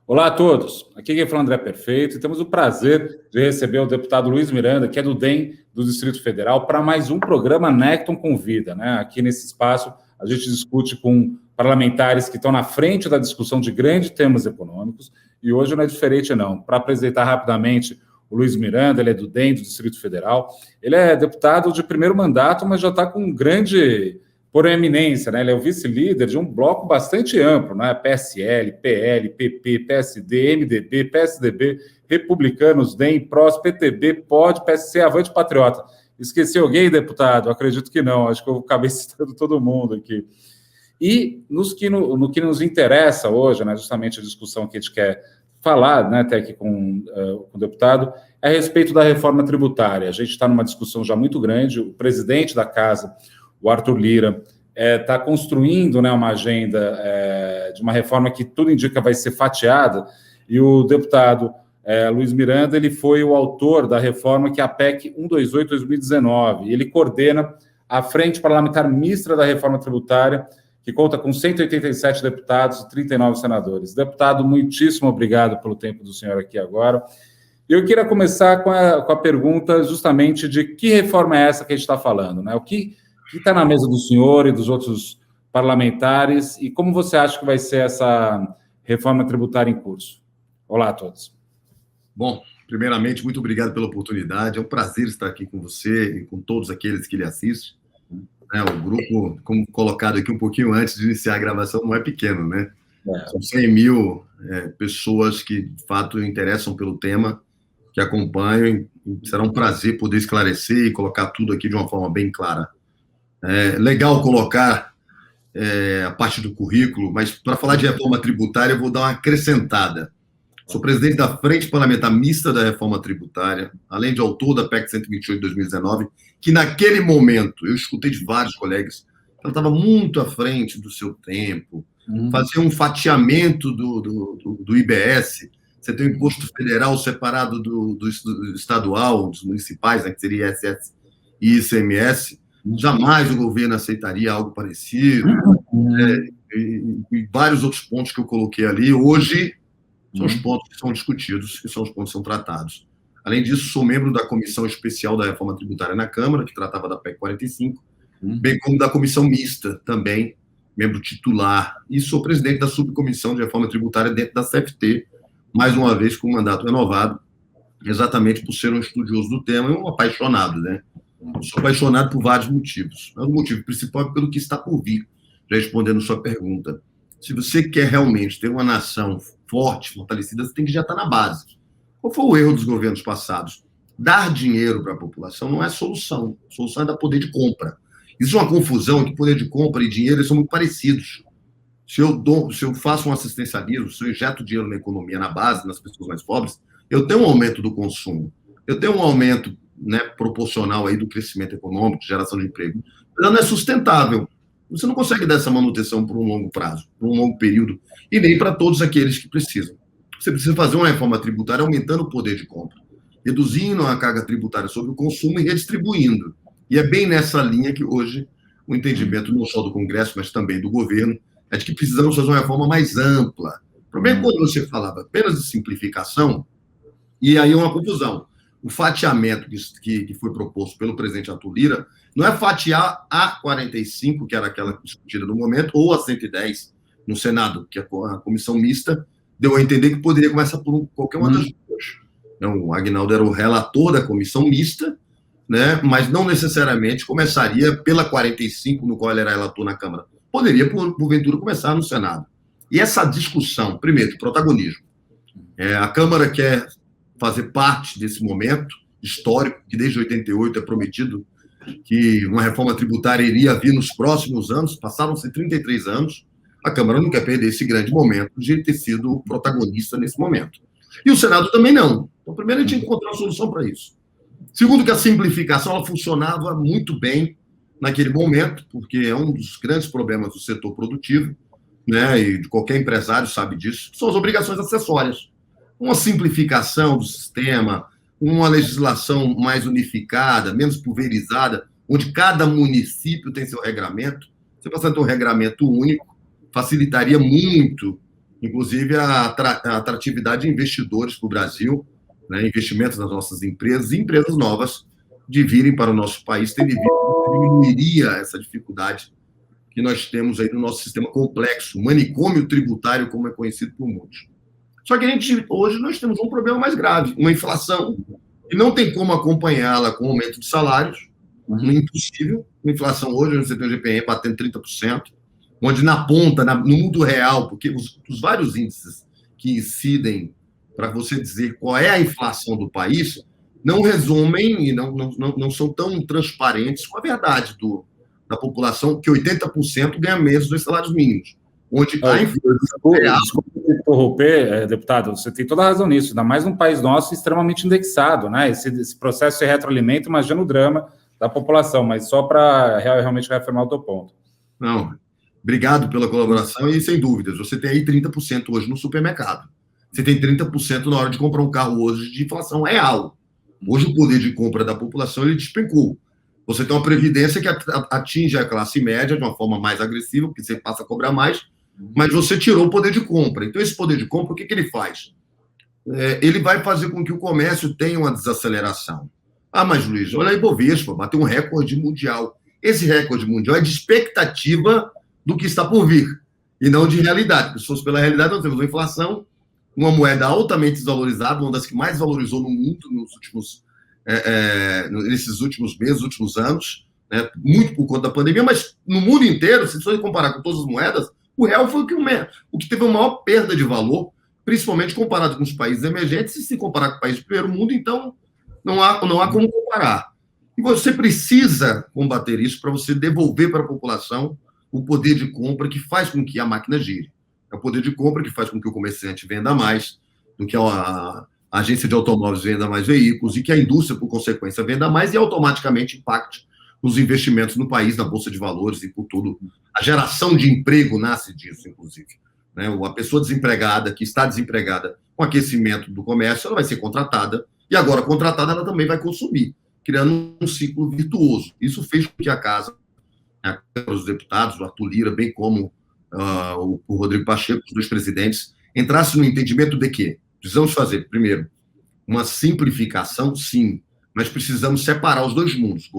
Olá a todos, aqui quem fala é André Perfeito e temos o prazer de receber o deputado Luiz Miranda, que é do DEM do Distrito Federal, para mais um programa Necton Convida, né? Aqui nesse espaço a gente discute com parlamentares que estão na frente da discussão de grandes temas econômicos e hoje não é diferente não. Para apresentar rapidamente o Luiz Miranda, ele é do DEM do Distrito Federal, ele é deputado de primeiro mandato, mas já está com grande eminência, né? Ele é o vice-líder de um bloco bastante amplo, né? PSL, PL, PP, PSD, MDB, PSDB, Republicanos, DEM, PROS, PTB, POD, PSC, Avante, Patriota. Esqueci alguém, deputado? Acredito que não, acho que eu acabei citando todo mundo aqui. E no que nos interessa hoje, né, justamente a discussão que a gente quer falar, né, até aqui com o deputado, é a respeito da reforma tributária. A gente está numa discussão já muito grande, o presidente da casa, o Arthur Lira, está construindo, né, uma agenda de uma reforma que tudo indica vai ser fatiada, e o deputado Luiz Miranda, ele foi o autor da reforma que é a PEC 128/2019, e ele coordena a Frente Parlamentar Mista da Reforma Tributária, que conta com 187 deputados e 39 senadores. Deputado, muitíssimo obrigado pelo tempo do senhor aqui agora. Eu queria começar com a pergunta justamente de que reforma é essa que a gente está falando, né? O que está na mesa do senhor e dos outros parlamentares e como você acha que vai ser essa reforma tributária em curso? Olá a todos. Bom, primeiramente, muito obrigado pela oportunidade. É um prazer estar aqui com você e com todos aqueles que lhe assistem. O grupo, como colocado aqui um pouquinho antes de iniciar a gravação, não é pequeno, né? São 100 mil pessoas que, de fato, interessam pelo tema, que acompanham. Será um prazer poder esclarecer e colocar tudo aqui de uma forma bem clara. É legal colocar a parte do currículo, mas para falar de reforma tributária, eu vou dar uma acrescentada. Sou presidente da Frente Parlamentar Mista da Reforma Tributária, além de autor da PEC 128 de 2019, que naquele momento eu escutei de vários colegas que ela estava muito à frente do seu tempo, fazia um fatiamento do IBS, você tem o imposto federal separado do estadual, dos municipais, né, que seria ISS e ICMS. Jamais o governo aceitaria algo parecido. E vários outros pontos que eu coloquei ali, hoje, são os pontos que são discutidos e são os pontos que são tratados. Além disso, sou membro da Comissão Especial da Reforma Tributária na Câmara, que tratava da PEC 45, bem como da Comissão Mista, também, membro titular. E sou presidente da Subcomissão de Reforma Tributária dentro da CFT, mais uma vez com o mandato renovado, exatamente por ser um estudioso do tema e um apaixonado, né? Sou apaixonado por vários motivos. Mas o motivo principal é pelo que está por vir, já respondendo sua pergunta. Se você quer realmente ter uma nação forte, fortalecida, você tem que já estar na base. Qual foi o erro dos governos passados? Dar dinheiro para a população não é solução. A solução é dar poder de compra. Isso é uma confusão, que poder de compra e dinheiro são muito parecidos. Se eu faço um assistencialismo, se eu injeto dinheiro na economia, na base, nas pessoas mais pobres, eu tenho um aumento do consumo. Eu tenho um aumento, né, proporcional aí do crescimento econômico, geração de emprego. Mas ela não é sustentável. Você não consegue dar essa manutenção por um longo prazo, por um longo período, e nem para todos aqueles que precisam. Você precisa fazer uma reforma tributária aumentando o poder de compra, reduzindo a carga tributária sobre o consumo e redistribuindo. E é bem nessa linha que hoje o entendimento não só do Congresso, mas também do governo, é de que precisamos fazer uma reforma mais ampla. O problema é quando você falava apenas de simplificação, e aí é uma confusão. O fatiamento que foi proposto pelo presidente Arthur Lira não é fatiar a 45, que era aquela discutida no momento, ou a 110 no Senado, que a comissão mista deu a entender que poderia começar por qualquer uma das duas. Então, o Aguinaldo era o relator da comissão mista, né, mas não necessariamente começaria pela 45, no qual ele era relator na Câmara. Poderia, porventura, começar no Senado. E essa discussão, primeiro, de protagonismo. A Câmara quer fazer parte desse momento histórico, que desde 88 é prometido que uma reforma tributária iria vir nos próximos anos, passaram-se 33 anos, a Câmara não quer perder esse grande momento de ter sido protagonista nesse momento. E o Senado também não. Então, primeiro, a gente tem que encontrar uma solução para isso. Segundo, que a simplificação ela funcionava muito bem naquele momento, porque é um dos grandes problemas do setor produtivo, né, e de qualquer empresário sabe disso, são as obrigações acessórias. Uma simplificação do sistema, uma legislação mais unificada, menos pulverizada, onde cada município tem seu regramento. Você passa a ter um regramento único, facilitaria muito inclusive a atratividade de investidores para o Brasil, né, investimentos nas nossas empresas e empresas novas de virem para o nosso país, tendo em vista que diminuiria essa dificuldade que nós temos aí no nosso sistema complexo, manicômio tributário, como é conhecido por muitos. Só que hoje nós temos um problema mais grave, uma inflação, e não tem como acompanhá-la com aumento de salários, é impossível. A inflação hoje, você tem o GPM batendo 30%, onde na ponta, no mundo real, porque os vários índices que incidem para você dizer qual é a inflação do país, não resumem e não são tão transparentes com a verdade da população, que 80% ganha menos dos salários mínimos. Onde a inflação real... Desculpe interromper, deputado, você tem toda a razão nisso, ainda mais num país nosso extremamente indexado, né? Esse processo de retroalimento, imagina o drama da população, mas só para realmente reafirmar o teu ponto. Não, obrigado pela colaboração e, sem dúvidas, você tem aí 30% hoje no supermercado. Você tem 30% na hora de comprar um carro hoje de inflação real. Hoje o poder de compra da população ele despencou. Você tem uma previdência que atinge a classe média de uma forma mais agressiva, porque você passa a cobrar mais, mas você tirou o poder de compra. Então, esse poder de compra, o que ele faz? Ele vai fazer com que o comércio tenha uma desaceleração. Ah, mas, Luiz, olha a Ibovespa, bateu um recorde mundial. Esse recorde mundial é de expectativa do que está por vir, e não de realidade. Porque se fosse pela realidade, nós temos uma inflação, uma moeda altamente desvalorizada, uma das que mais valorizou no mundo nesses últimos meses, últimos anos, né, muito por conta da pandemia, mas no mundo inteiro, se você comparar com todas as moedas, o real foi o que teve a maior perda de valor, principalmente comparado com os países emergentes, e se comparar com o país do primeiro mundo, então não há como comparar. E você precisa combater isso para você devolver para a população o poder de compra que faz com que a máquina gire. É o poder de compra que faz com que o comerciante venda mais, do que a agência de automóveis venda mais veículos e que a indústria, por consequência, venda mais e automaticamente impacte nos investimentos no país, na Bolsa de Valores e por tudo. A geração de emprego nasce disso, inclusive. Né? A pessoa desempregada, que está desempregada com aquecimento do comércio, ela vai ser contratada e agora contratada ela também vai consumir, criando um ciclo virtuoso. Isso fez com que a Casa, a Câmara dos Deputados, o Arthur Lira, bem como o Rodrigo Pacheco, os dois presidentes, entrassem no entendimento de que precisamos fazer, primeiro, uma simplificação, sim, mas precisamos separar os dois mundos,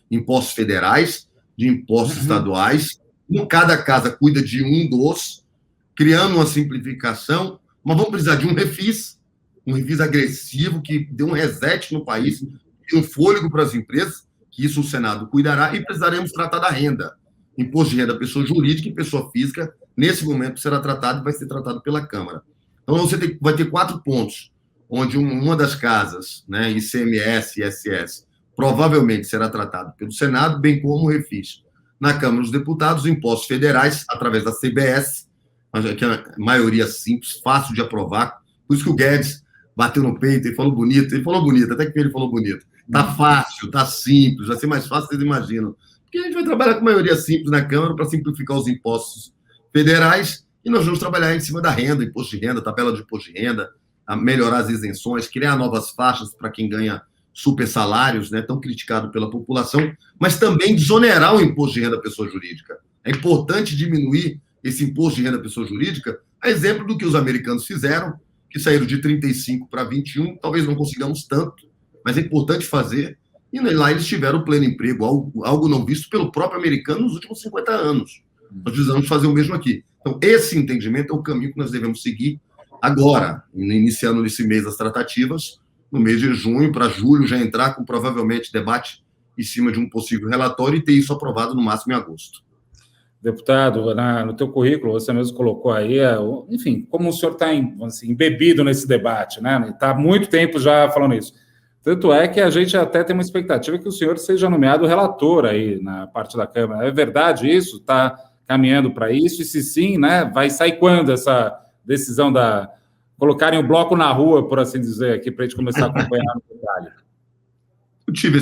impostos federais de impostos estaduais, cada casa cuida de um dos, criando uma simplificação, mas vamos precisar de um refis agressivo que dê um reset no país, um fôlego para as empresas, que isso o Senado cuidará, e precisaremos tratar da renda. Imposto de renda pessoa jurídica e pessoa física, nesse momento será tratado e vai ser tratado pela Câmara. Então, você vai ter 4 pontos, onde uma das casas, né, ICMS e ISS, provavelmente será tratado pelo Senado, bem como o refis. Na Câmara dos Deputados, impostos federais, através da CBS, que é a maioria simples, fácil de aprovar. Por isso que o Guedes bateu no peito e falou bonito, até que ele falou bonito. Está fácil, está simples, vai ser mais fácil, vocês imaginam. Porque a gente vai trabalhar com maioria simples na Câmara para simplificar os impostos federais e nós vamos trabalhar em cima da renda, imposto de renda, tabela de imposto de renda, a melhorar as isenções, criar novas faixas para quem ganha super salários, né, tão criticado pela população, mas também desonerar o imposto de renda à pessoa jurídica. É importante diminuir esse imposto de renda à pessoa jurídica, a exemplo do que os americanos fizeram, que saíram de 35 para 21, talvez não consigamos tanto, mas é importante fazer. E lá eles tiveram pleno emprego, algo não visto pelo próprio americano nos últimos 50 anos. Nós precisamos fazer o mesmo aqui. Então, esse entendimento é o caminho que nós devemos seguir agora, iniciando nesse mês as tratativas, no mês de junho, para julho já entrar com provavelmente debate em cima de um possível relatório e ter isso aprovado no máximo em agosto. Deputado, no teu currículo, você mesmo colocou aí, enfim, como o senhor está assim, embebido nesse debate, né? Está há muito tempo já falando isso. Tanto é que a gente até tem uma expectativa que o senhor seja nomeado relator aí na parte da Câmara. É verdade isso? Está caminhando para isso? E se sim, né, vai sair quando essa decisão colocarem o bloco na rua, por assim dizer, aqui, para a gente começar a acompanhar no detalhe? Eu tive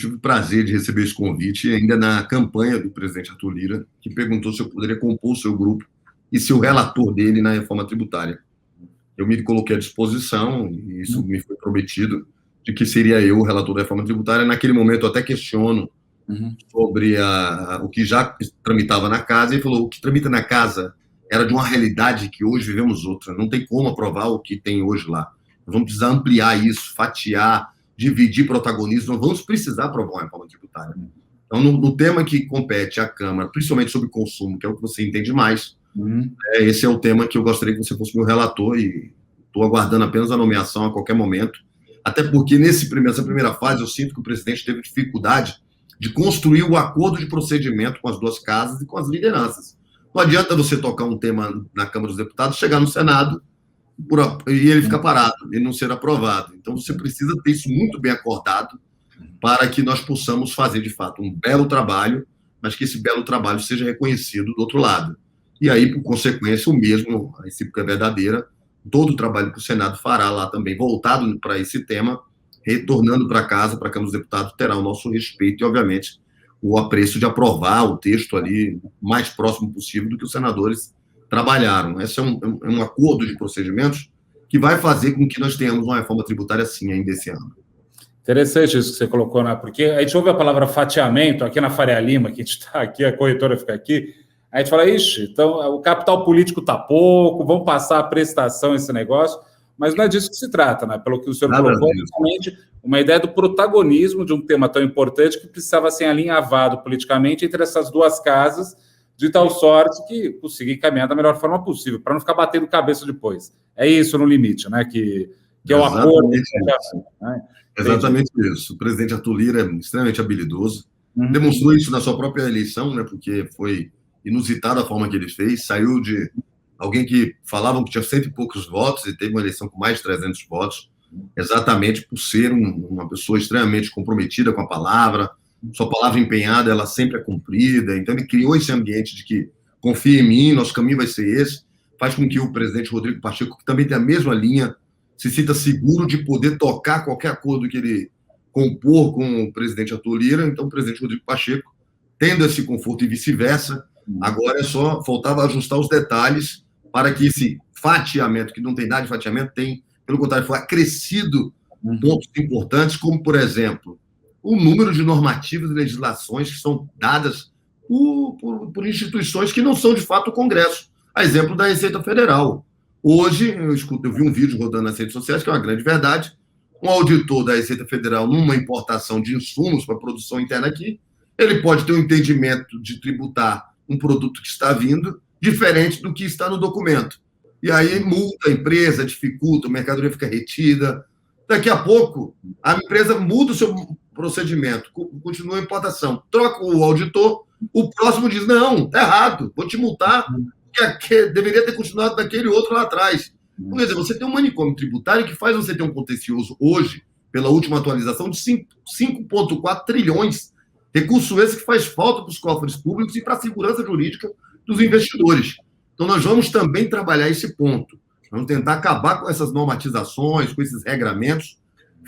o prazer de receber esse convite ainda na campanha do presidente Arthur Lira, que perguntou se eu poderia compor o seu grupo e ser o relator dele na reforma tributária. Eu me coloquei à disposição, e isso me foi prometido, de que seria eu o relator da reforma tributária. Naquele momento, eu até questiono sobre o que já tramitava na casa, e ele falou, o que tramita na casa era de uma realidade que hoje vivemos outra. Não tem como aprovar o que tem hoje lá. Nós vamos precisar ampliar isso, fatiar, dividir protagonismo. Nós vamos precisar aprovar uma reforma tributária. Então, no tema que compete à Câmara, principalmente sobre consumo, que é o que você entende mais, esse é o tema que eu gostaria que você fosse meu relator e estou aguardando apenas a nomeação a qualquer momento. Até porque nessa primeira fase eu sinto que o presidente teve dificuldade de construir o acordo de procedimento com as duas casas e com as lideranças. Não adianta você tocar um tema na Câmara dos Deputados, chegar no Senado e ele ficar parado, ele não ser aprovado. Então você precisa ter isso muito bem acordado para que nós possamos fazer, de fato, um belo trabalho, mas que esse belo trabalho seja reconhecido do outro lado. E aí, por consequência, o mesmo, a recíproca é verdadeira, todo o trabalho que o Senado fará lá também, voltado para esse tema, retornando para casa, para a Câmara dos Deputados, terá o nosso respeito e, obviamente, o apreço de aprovar o texto ali o mais próximo possível do que os senadores trabalharam. Esse é um acordo de procedimentos que vai fazer com que nós tenhamos uma reforma tributária, sim, ainda esse ano. Interessante isso que você colocou, né? Porque a gente ouve a palavra fatiamento aqui na Faria Lima, que a gente está aqui, a corretora fica aqui, a gente fala, ixi, então o capital político está pouco, vamos passar a prestação esse negócio, mas não é disso que se trata, né? Pelo que o senhor colocou, principalmente uma ideia do protagonismo de um tema tão importante que precisava ser alinhavado politicamente entre essas duas casas, de tal sorte que conseguir caminhar da melhor forma possível, para não ficar batendo cabeça depois. É isso no limite, né? Que é o acordo. Né? Exatamente isso. O presidente Arthur Lira é extremamente habilidoso, demonstrou isso na sua própria eleição, né? Porque foi inusitada a forma que ele fez, saiu de alguém que falavam que tinha 100 e poucos votos e teve uma eleição com mais de 300 votos, exatamente por ser uma pessoa extremamente comprometida com a palavra, sua palavra empenhada, ela sempre é cumprida, então ele criou esse ambiente de que confia em mim, nosso caminho vai ser esse, faz com que o presidente Rodrigo Pacheco, que também tem a mesma linha, se sinta seguro de poder tocar qualquer acordo que ele compor com o presidente Arthur Lira, então o presidente Rodrigo Pacheco, tendo esse conforto e vice-versa, agora só faltava ajustar os detalhes para que esse fatiamento, que não tem nada de fatiamento, tem, pelo contrário, foi acrescido pontos importantes, como, por exemplo, o número de normativas e legislações que são dadas por instituições que não são, de fato, o Congresso. A exemplo da Receita Federal. Hoje, eu vi um vídeo rodando nas redes sociais, que é uma grande verdade, um auditor da Receita Federal, numa importação de insumos para a produção interna aqui, ele pode ter um entendimento de tributar um produto que está vindo diferente do que está no documento. E aí multa a empresa, dificulta, a mercadoria fica retida. Daqui a pouco, a empresa muda o seu procedimento, continua a importação, troca o auditor, o próximo diz, não, está errado, vou te multar, porque deveria ter continuado daquele outro lá atrás. Quer dizer, você tem um manicômio tributário que faz você ter um contencioso hoje, pela última atualização, de 5,4 trilhões. Recurso esse que faz falta para os cofres públicos e para a segurança jurídica dos investidores. Então, nós vamos também trabalhar esse ponto. Vamos tentar acabar com essas normatizações, com esses regramentos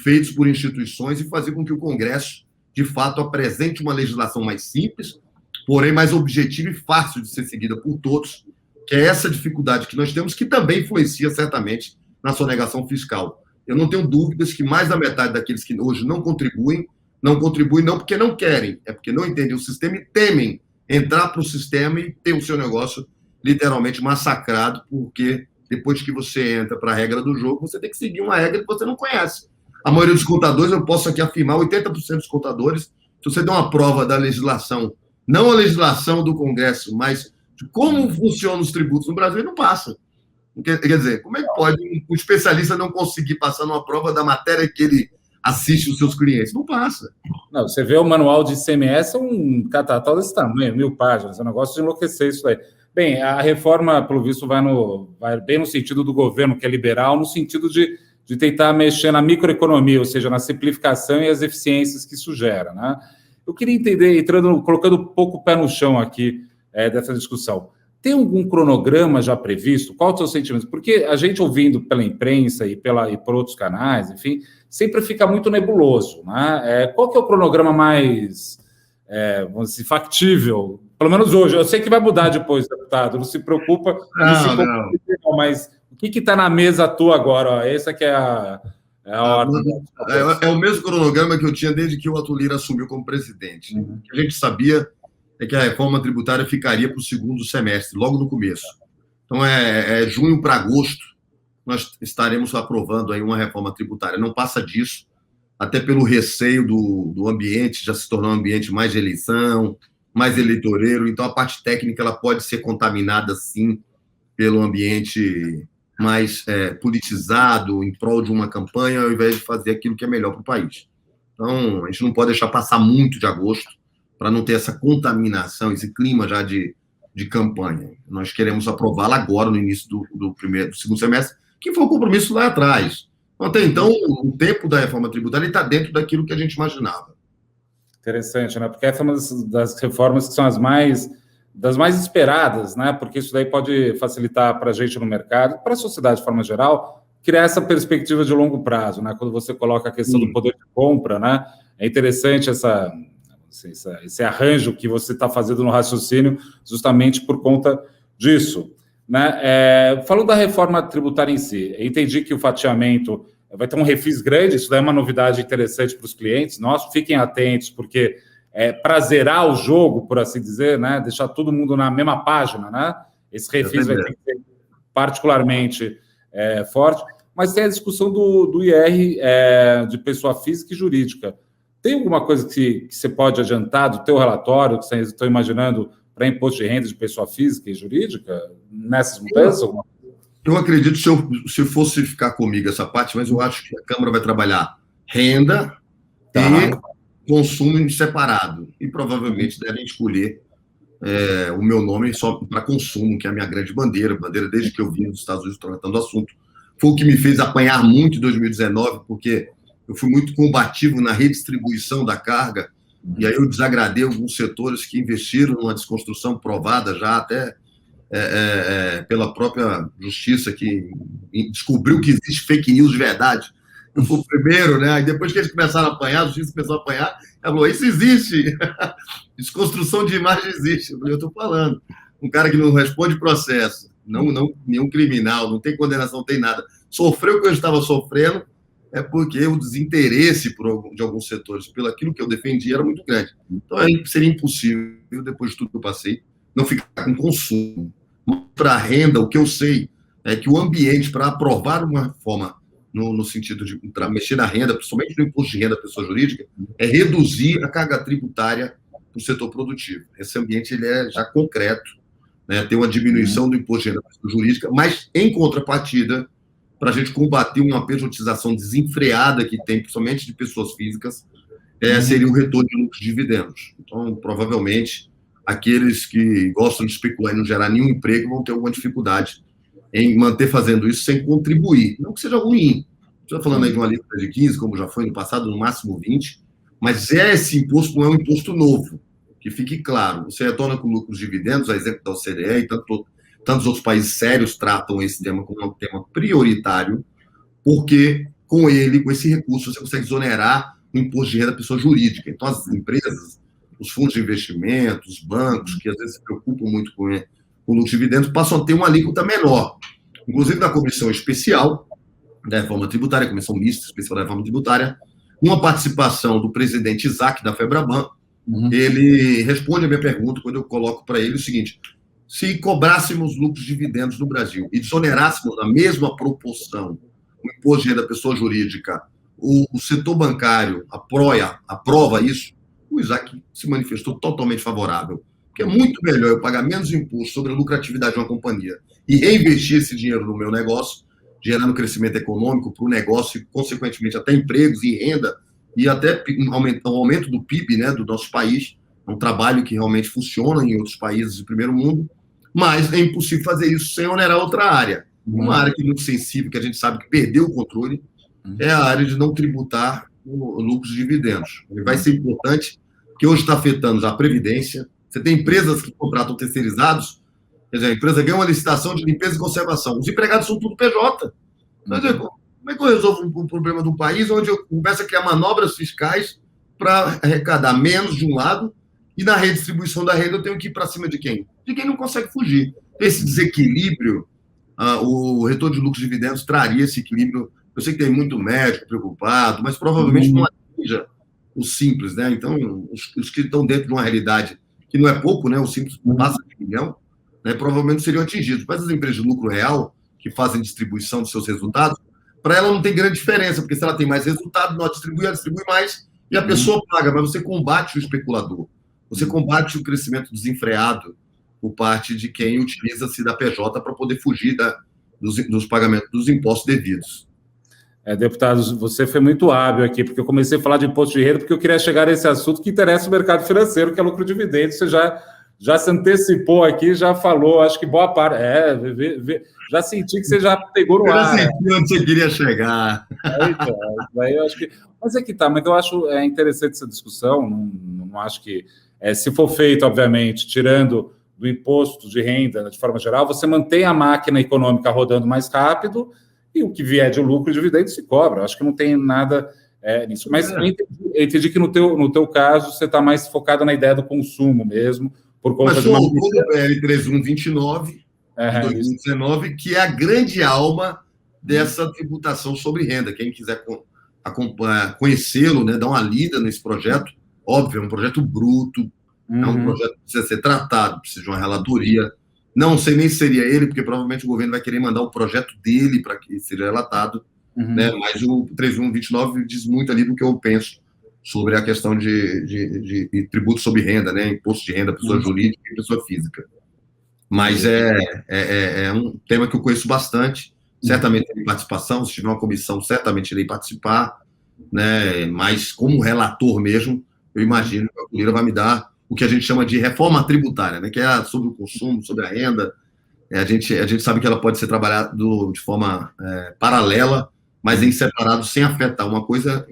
feitos por instituições e fazer com que o Congresso, de fato, apresente uma legislação mais simples, porém mais objetiva e fácil de ser seguida por todos, que é essa dificuldade que nós temos, que também influencia certamente na sonegação fiscal. Eu não tenho dúvidas que mais da metade daqueles que hoje não contribuem não porque não querem, é porque não entendem o sistema e temem entrar para o sistema e ter o seu negócio literalmente massacrado, porque depois que você entra para a regra do jogo, você tem que seguir uma regra que você não conhece. A maioria dos contadores, eu posso aqui afirmar, 80% dos contadores, se você der uma prova da legislação, não a legislação do Congresso, mas de como funcionam os tributos no Brasil, ele não passa. Quer dizer, como é que pode um especialista não conseguir passar numa prova da matéria que ele assiste os seus clientes? Não passa. Não, você vê o manual de ICMS, é um catatal desse tamanho, 1000 páginas, é um negócio de enlouquecer isso aí. Bem, a reforma, pelo visto, vai bem no sentido do governo, que é liberal, no sentido de tentar mexer na microeconomia, ou seja, na simplificação e as eficiências que isso gera, né? Eu queria entender, colocando um pouco o pé no chão aqui dessa discussão, tem algum cronograma já previsto? Qual é o seu sentimento? Porque a gente ouvindo pela imprensa e por outros canais, enfim, sempre fica muito nebuloso, né? Qual que é o cronograma mais, vamos dizer, factível? Pelo menos hoje. Eu sei que vai mudar depois, deputado, não se preocupa. Não. Mas o que está na mesa tua agora? Ó? Essa que é a ordem. É o mesmo cronograma que eu tinha desde que o Arthur Lira assumiu como presidente. O que a gente sabia é que a reforma tributária ficaria para o segundo semestre, logo no começo. Então, junho para agosto, nós estaremos aprovando aí uma reforma tributária. Não passa disso, até pelo receio do ambiente, já se tornou um ambiente mais de eleição, mais eleitoreiro, então a parte técnica ela pode ser contaminada, sim, pelo ambiente mais politizado, em prol de uma campanha, ao invés de fazer aquilo que é melhor para o país. Então, a gente não pode deixar passar muito de agosto para não ter essa contaminação, esse clima já de campanha. Nós queremos aprová-la agora, no início do segundo semestre, que foi o compromisso lá atrás. Até então, o tempo da reforma tributária está dentro daquilo que a gente imaginava. Interessante, né? Porque essa é uma das reformas que são das mais esperadas, né? Porque isso daí pode facilitar para a gente no mercado, para a sociedade de forma geral, criar essa perspectiva de longo prazo, né? Quando você coloca a questão do poder de compra, né? É interessante esse arranjo que você está fazendo no raciocínio, justamente por conta disso, né? Falando da reforma tributária em si, eu entendi que o fatiamento vai ter um refis grande, isso daí é uma novidade interessante para os clientes nossos, fiquem atentos, porque para zerar o jogo, por assim dizer, né? Deixar todo mundo na mesma página, né? Esse refis vai ter que ser particularmente forte, mas tem a discussão do IR de pessoa física e jurídica. Tem alguma coisa que você pode adiantar do teu relatório, que vocês estão imaginando para imposto de renda de pessoa física e jurídica, nessas mudanças? Eu acredito, se fosse ficar comigo essa parte, mas eu acho que a Câmara vai trabalhar renda e consumo em separado. E provavelmente devem escolher o meu nome só para consumo, que é a minha grande bandeira desde que eu vim dos Estados Unidos tratando do assunto. Foi o que me fez apanhar muito em 2019, porque eu fui muito combativo na redistribuição da carga, e aí eu desagradei alguns setores que investiram numa desconstrução provada já até pela própria justiça, que descobriu que existe fake news de verdade. Eu fui o primeiro, né? E depois que eles começaram a apanhar, a justiça começou a apanhar, ela falou, isso existe. Desconstrução de imagem existe. Eu estou falando. Um cara que não responde processo, não nenhum criminal, não tem condenação, não tem nada, sofreu o que eu estava sofrendo, é porque o desinteresse de alguns setores pelo aquilo que eu defendi era muito grande. Então, seria impossível, depois de tudo que eu passei, não ficar com consumo. Para a renda, o que eu sei é que o ambiente para aprovar uma reforma no sentido de mexer na renda, principalmente no imposto de renda da pessoa jurídica, é reduzir a carga tributária para o setor produtivo. Esse ambiente ele é já concreto, né? Tem uma diminuição do imposto de renda da pessoa jurídica, mas, em contrapartida, para a gente combater uma pejotização desenfreada que tem, principalmente de pessoas físicas, seria o retorno de lucros de dividendos. Então, provavelmente, aqueles que gostam de especular e não gerar nenhum emprego vão ter alguma dificuldade em manter fazendo isso sem contribuir. Não que seja ruim. Estou falando aí de uma alíquota de 15%, como já foi no passado, no máximo 20%, mas esse imposto não é um imposto novo, que fique claro. Você retorna com lucros de dividendos, a exemplo da OCDE e tantos outros países sérios tratam esse tema como um tema prioritário, porque com esse recurso, você consegue exonerar o imposto de renda da pessoa jurídica. Então, as empresas, os fundos de investimento, os bancos, que às vezes se preocupam muito com lucros de dividendos, passam a ter uma alíquota menor. Inclusive, na comissão especial da reforma tributária, comissão mista especial da reforma tributária, uma participação do presidente Isaac, da FEBRABAN, ele responde a minha pergunta quando eu coloco para ele o seguinte: se cobrássemos lucros de dividendos no Brasil e desonerássemos na mesma proporção o imposto de renda da pessoa jurídica, o setor bancário aprova isso, o Isaac se manifestou totalmente favorável, porque é muito melhor eu pagar menos imposto sobre a lucratividade de uma companhia e reinvestir esse dinheiro no meu negócio, gerando crescimento econômico para o negócio e, consequentemente, até empregos e renda, e até um aumento do PIB, né, do nosso país. É um trabalho que realmente funciona em outros países do primeiro mundo, mas é impossível fazer isso sem onerar outra área. Uma área que é muito sensível, que a gente sabe que perdeu o controle, é a área de não tributar lucros de dividendos. Ele vai ser importante, porque hoje está afetando a Previdência. Você tem empresas que contratam terceirizados, quer dizer, a empresa ganha uma licitação de limpeza e conservação. Os empregados são tudo PJ. Quer dizer, como é que eu resolvo um problema do país onde eu começo a criar manobras fiscais para arrecadar menos de um lado e na redistribuição da renda eu tenho que ir para cima de quem? De quem não consegue fugir. Esse desequilíbrio, o retorno de lucros e dividendos traria esse equilíbrio. Eu sei que tem muito médico preocupado, mas provavelmente não atinja o simples, né? Então, os que estão dentro de uma realidade que não é pouco, né? O simples passa de 1 milhão, né, provavelmente seriam atingidos. Mas as empresas de lucro real, que fazem distribuição dos seus resultados, para ela não tem grande diferença, porque se ela tem mais resultado, ela distribui mais e a pessoa paga, mas você combate o especulador, você combate o crescimento desenfreado por parte de quem utiliza-se da PJ para poder fugir dos pagamentos dos impostos devidos. Deputado, você foi muito hábil aqui, porque eu comecei a falar de imposto de renda, porque eu queria chegar nesse assunto que interessa o mercado financeiro, que é lucro dividendo. Você já se antecipou aqui, já falou, acho que boa parte. Já senti que você já pegou no ar. Eu já senti onde você queria chegar. Então, daí eu acho que. Mas é que tá, mas eu acho interessante essa discussão. Não acho que. Se for feito, obviamente, tirando do imposto de renda, de forma geral, você mantém a máquina econômica rodando mais rápido e o que vier de lucro e dividendo se cobra. Eu acho que não tem nada nisso. Mas eu entendi que no teu caso você está mais focado na ideia do consumo mesmo, por conta de uma... Mas o PL 3129 de 2019, que é a grande alma dessa tributação sobre renda. Quem quiser conhecê-lo, né, dar uma lida nesse projeto, óbvio, é um projeto bruto, é um projeto que precisa ser tratado, precisa de uma relatoria. Não sei nem se seria ele, porque provavelmente o governo vai querer mandar o projeto dele para que seja relatado, né? Mas o 3129 diz muito ali do que eu penso sobre a questão de tributo sobre renda, né? Imposto de renda, pessoa jurídica e pessoa física. Mas é um tema que eu conheço bastante, certamente terei participação, se tiver uma comissão, certamente irei participar, né? Mas como relator mesmo, eu imagino que a Culira vai me dar o que a gente chama de reforma tributária, né? Que é sobre o consumo, sobre a renda. A gente sabe que ela pode ser trabalhada de forma paralela, mas em separado, sem afetar. Uma coisa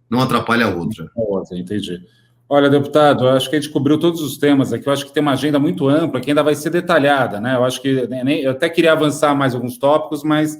não atrapalha a outra. Entendi. Olha, deputado, eu acho que a gente cobriu todos os temas aqui. Eu acho que tem uma agenda muito ampla, que ainda vai ser detalhada, né? Eu acho que eu até queria avançar mais alguns tópicos, mas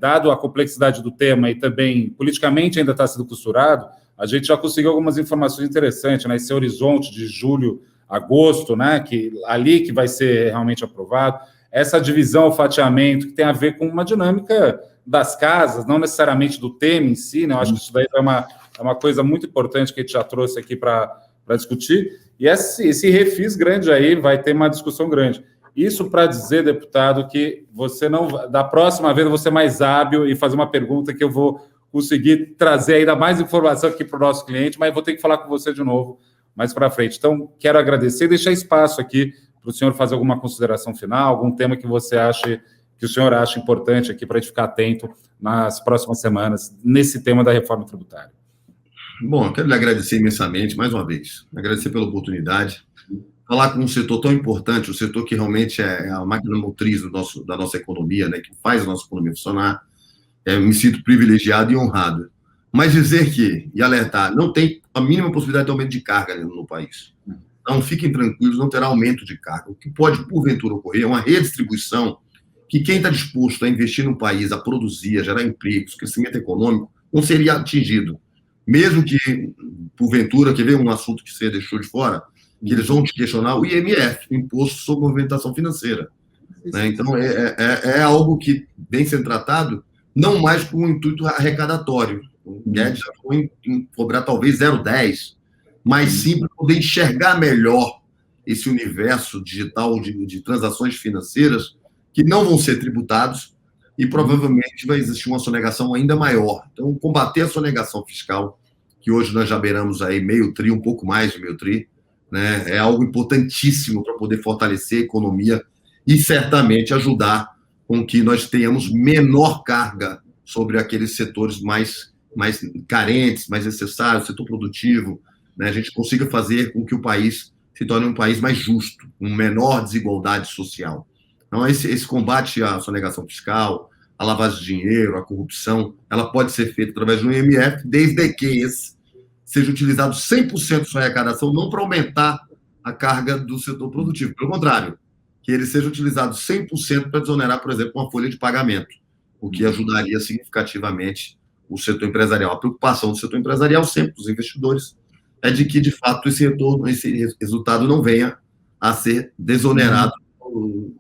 dado a complexidade do tema e também politicamente ainda está sendo costurado, a gente já conseguiu algumas informações interessantes, né? Esse horizonte de julho, agosto, né? Ali que vai ser realmente aprovado. Essa divisão, o fatiamento, que tem a ver com uma dinâmica das casas, não necessariamente do tema em si, né? Eu acho que isso daí é uma coisa muito importante que a gente já trouxe aqui para discutir. E esse refis grande aí vai ter uma discussão grande. Isso para dizer, deputado, que você não... Da próxima vez, você mais hábil e fazer uma pergunta que eu vou conseguir trazer ainda mais informação aqui para o nosso cliente, mas vou ter que falar com você de novo mais para frente. Então, quero agradecer e deixar espaço aqui para o senhor fazer alguma consideração final, algum tema que você ache, que o senhor acha importante aqui para a gente ficar atento nas próximas semanas, nesse tema da reforma tributária. Bom, quero lhe agradecer imensamente, mais uma vez, agradecer pela oportunidade, falar com um setor tão importante, o setor que realmente é a máquina motriz da nossa economia, né, que faz a nossa economia funcionar. Me sinto privilegiado e honrado. Mas dizer e alertar, não tem a mínima possibilidade de aumento de carga no país. Então, fiquem tranquilos, não terá aumento de carga. O que pode, porventura, ocorrer é uma redistribuição que quem está disposto a investir no país, a produzir, a gerar empregos, crescimento econômico, não seria atingido. Mesmo que, porventura, quer ver um assunto que você deixou de fora, que eles vão te questionar, o IMF, o Imposto sobre Movimentação Financeira. Né? Então, é algo que vem sendo tratado não mais com o intuito arrecadatório. O Guedes já foi em cobrar talvez 0,10, mas sim para poder enxergar melhor esse universo digital de transações financeiras que não vão ser tributados e provavelmente vai existir uma sonegação ainda maior. Então, combater a sonegação fiscal, que hoje nós já beiramos aí meio tri, um pouco mais de meio tri, né, é algo importantíssimo para poder fortalecer a economia e certamente ajudar com que nós tenhamos menor carga sobre aqueles setores mais carentes, mais necessários, setor produtivo, né? A gente consiga fazer com que o país se torne um país mais justo, com menor desigualdade social. Então, esse combate à sonegação fiscal, à lavagem de dinheiro, à corrupção, ela pode ser feita através do IMF, desde que esse seja utilizado 100% de sua arrecadação, não para aumentar a carga do setor produtivo, pelo contrário, que ele seja utilizado 100% para desonerar, por exemplo, uma folha de pagamento, o que ajudaria significativamente o setor empresarial. A preocupação do setor empresarial sempre, dos investidores, é de que, de fato, esse resultado não venha a ser desonerado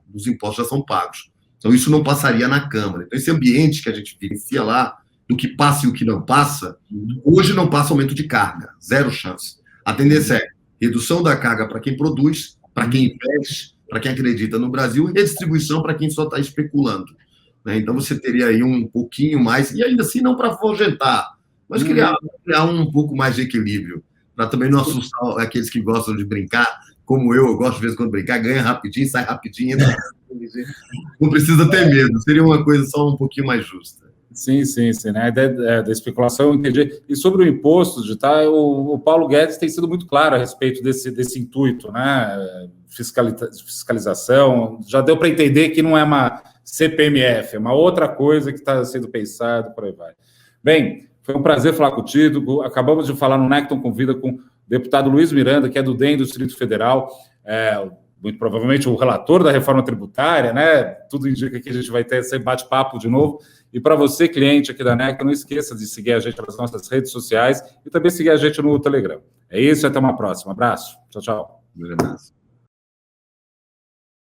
dos impostos já são pagos. Então, isso não passaria na Câmara. Então, esse ambiente que a gente vivencia lá, do que passa e o que não passa, hoje não passa aumento de carga, zero chance. A tendência é redução da carga para quem produz, para quem investe, para quem acredita no Brasil, e redistribuição para quem só está especulando. Né? Então, você teria aí um pouquinho mais, e ainda assim não para afugentar, mas criar um pouco mais de equilíbrio, para também não assustar aqueles que gostam de brincar, como eu gosto de vez em quando de brincar, ganha rapidinho, sai rapidinho, entra. Não precisa ter medo, seria uma coisa só um pouquinho mais justa. Sim, né? A ideia da especulação, eu entendi. E sobre o imposto digital, o Paulo Guedes tem sido muito claro a respeito desse intuito, né? Fiscalização. Já deu para entender que não é uma CPMF, é uma outra coisa que está sendo pensado, por aí vai. Bem, foi um prazer falar contigo. Acabamos de falar no Necton Convida com o deputado Luiz Miranda, que é do DEM do Distrito Federal, muito provavelmente o relator da reforma tributária, né? Tudo indica que a gente vai ter esse bate-papo de novo. E para você, cliente aqui da Necton, não esqueça de seguir a gente nas nossas redes sociais e também seguir a gente no Telegram. É isso, até uma próxima. Abraço. Tchau, tchau. Um abraço.